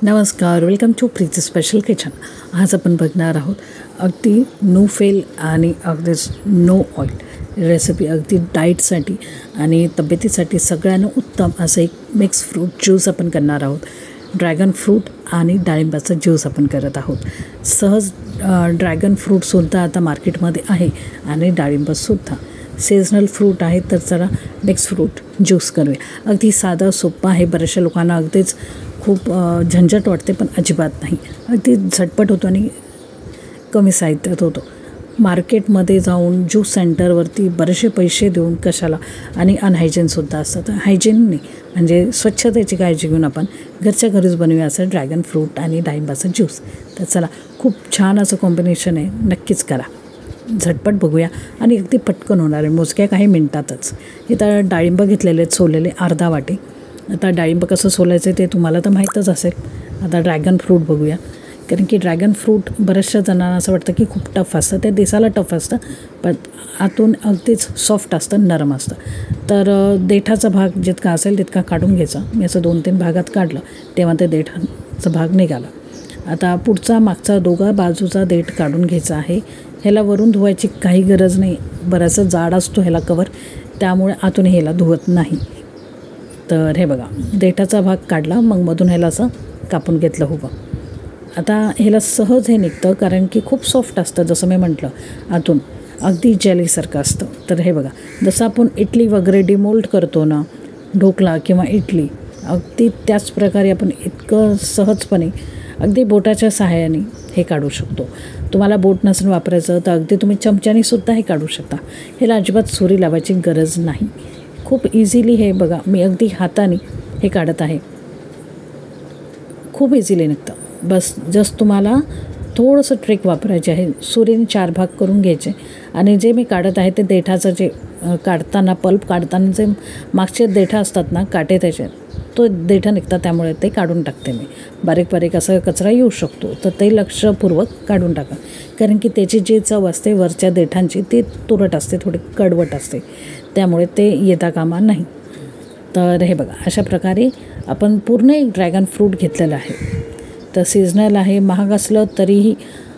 नमस्कार, welcome to Preeti special kitchen. आज आपण बघणार आहोत अगदी नो फेल आणि अगदीच नो ऑइल रेसिपी. अगदी डाईटसाठी आणि तब्येतीसाठी सगळ्यांना उत्तम असं एक मिक्स फ्रूट ज्यूस आपण करणार आहोत. ड्रॅगन फ्रूट आणि डाळिंबाचा ज्यूस आपण करत आहोत. सहज ड्रॅगन फ्रूटसुद्धा आता मार्केटमध्ये आहे आणि डाळिंबसुद्धा सीझनल फ्रूट आहे. तर चला मिक्स फ्रूट ज्यूस करूया. अगदी साधं सोपं आहे. बऱ्याचशा लोकांना अगदीच खूप झंझट वाटते, पण अजिबात नाही. अगदी झटपट होतो आणि कमी साहित्यात होतो. मार्केटमध्ये जाऊन ज्यूस सेंटरवरती बरेचसे पैसे देऊन कशाला, आणि अनहायजीनसुद्धा असतात. हायजीनने म्हणजे स्वच्छतेची काळजी घेऊन आपण घरच्या घरीच बनवूया असं ड्रॅगन फ्रूट आणि डाळिंबाचा ज्यूस. तर चला, खूप छान असं कॉम्बिनेशन आहे, नक्कीच करा. झटपट बघूया आणि अगदी पटकन होणार आहे, मोजक्या काही मिनटातच. इथं डाळिंब घेतलेले आहेत सोललेले अर्धा वाटी. आता डाळिंब कसं सोलायचं ते तुम्हाला तर माहीतच असेल. आता ड्रॅगन फ्रूट बघूया, कारण की ड्रॅगन फ्रूट बऱ्याचशा जणांना असं वाटतं की खूप टफ असतं. ते दिसायला टफ असतं, पण आतून अगदीच सॉफ्ट असतं, नरम असतं. तर देठाचा भाग जितका असेल तितका काढून घ्यायचा. मी असं 2-3 भागात काढलं तेव्हा ते देठाचा भाग निघाला. आता पुढचा मागचा दोघा बाजूचा देठ काढून घ्यायचा आहे. ह्याला वरून धुवायची काही गरज नाही. बराचसा जाड असतो ह्याला कवर, त्यामुळे आतून ह्याला धुवत नाही. तर हे बघा, देठाचा भाग काढला, मग मधून ह्याला असं कापून घेतलं उभं. आता ह्याला सहज हे निघतं, कारण की खूप सॉफ्ट असतं. जसं मी म्हटलं, आतून अगदी जेलीसारखं असतं. तर हे बघा, जसं आपण इडली वगैरे डिमोल्ड करतो ना, ढोकळा किंवा इडली, अगदी त्याच प्रकारे आपण इतकं सहजपणे अगदी बोटाच्या सहाय्याने हे काढू शकतो. तुम्हाला बोट नसेल वापरायचं तर अगदी तुम्ही चमच्यानेसुद्धा हे काढू शकता. ह्याला अजिबात सुरी लावायची गरज नाही. खूप इझिली हे बघा, मी अगदी हाताने हे काढत आहे. खूप इझिली निघतं. बस जस्ट तुम्हाला थोडंसं ट्रिक वापरायचे आहे. सुरीने 4 भाग करून घ्यायचे आणि जे मी काढत आहे ते देठाचं जे काढताना, पल्प काढताना जे मागचे देठं असतात ना, काटे त्याचे, तो देठं निघतात, त्यामुळे ते काढून टाकते मी. बारीक बारीक असं कचरा येऊ शकतो, तर ते लक्षपूर्वक काढून टाका. कारण की त्याची जी चव असते वरच्या देठांची ती तुरट असते, थोडी कडवट असते, त्यामुळे ते येता कामा नाही. तर हे बघा, अशा प्रकारे आपण पूर्ण एक ड्रॅगन फ्रूट घेतलेलं आहे. तर सीझनल आहे, महाग असलं तरीही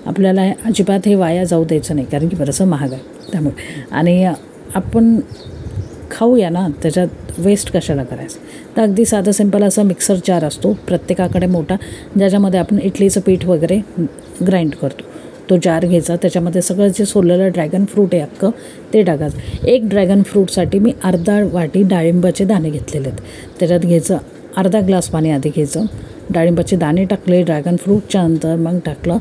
आपल्याला अजिबात हे वाया जाऊ द्यायचं नाही, कारण की बरंचसं महाग आहे त्यामुळे. आणि आपण खाऊया ना, त्याच्यात वेस्ट कशाला करायचं. तर अगदी साधं सिंपल असं मिक्सर जार असतो प्रत्येकाकडे मोठा, ज्याच्यामध्ये आपण इडलीचं पीठ वगैरे ग्राइंड करतो. तो जार घ्यायचा, त्याच्यामध्ये सगळं जे सोललेलं ड्रॅगन फ्रूट आहे अख्खं ते टाकायचं. एक ड्रॅगन फ्रूटसाठी मी अर्धा वाटी डाळिंबाचे दाणे घेतलेले आहेत. त्याच्यात घ्यायचं अर्धा ग्लास पाणी आधी घ्यायचं. डाळिंबाचे दाणे टाकले, ड्रॅगन फ्रूटच्या नंतर मग टाकलं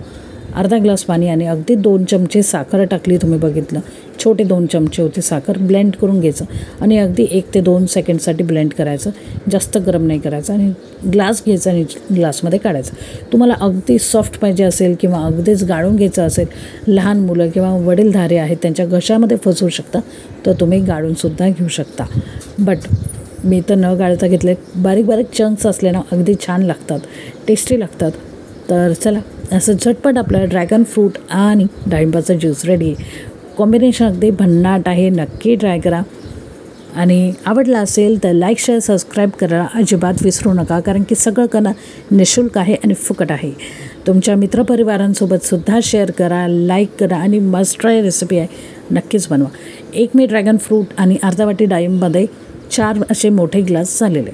अर्धा ग्लास पाणी आणि अगदी 2 चमचे साखर टाकली. तुम्ही बघितलं, छोटे 2 चमचे होते साखर. ब्लेंड करून घ्यायचं आणि अगदी 1 ते 2 सेकंडसाठी ब्लेंड करायचं. जास्त गरम नाही करायचं. आणि ग्लास घ्यायचा आणि ग्लासमध्ये काढायचं. तुम्हाला अगदी सॉफ्ट पाहिजे असेल किंवा अगदीच गाळून घ्यायचं असेल, लहान मुलं किंवा वडीलधारे आहेत त्यांच्या घशामध्ये फसवू शकता, तर तुम्ही गाळूनसुद्धा घेऊ शकता. बट मी तर न गाळता घेतले. बारीक बारीक चंक्स असले ना, अगदी छान लागतात, टेस्टी लागतात. तर चला, असं झटपट आपलं ड्रॅगन फ्रूट आणि डाळिंबाचा ज्यूस रेडी आहे. कॉम्बिनेशन अगदी भन्नाट आहे, नक्की ट्राय करा. आणि आवडला असेल तर लाईक, शेअर, सबस्क्राईब करायला अजिबात विसरू नका, कारण की सगळं करणं निःशुल्क आहे आणि फुकट आहे. तुमच्या मित्रपरिवारांसोबतसुद्धा शेअर करा, लाईक करा आणि मस्ट ट्राय रेसिपी आहे, नक्कीच बनवा. एक मी ड्रॅगन फ्रूट आणि अर्धा वाटी डाळिंबमध्ये 4 असे मोठे ग्लास झालेले.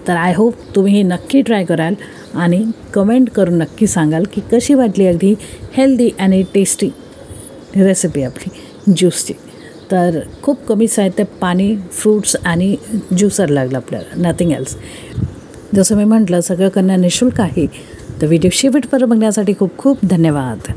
तर आय होप तुम्ही हे नक्की ट्राय कराल आणि कमेंट करून नक्की सांगाल की कशी वाटली अगदी हेल्दी आणि टेस्टी रेसिपी आपली ज्यूसची. तर खूप कमी साहित्य, पाणी, फ्रूट्स आणि ज्यूसर लागलं आपल्याला, नथिंग एल्स. जसं मी म्हटलं, सगळं करणं निःशुल्क आहे. तर व्हिडिओ शेवटपर्यंत बघण्यासाठी खूप खूप धन्यवाद.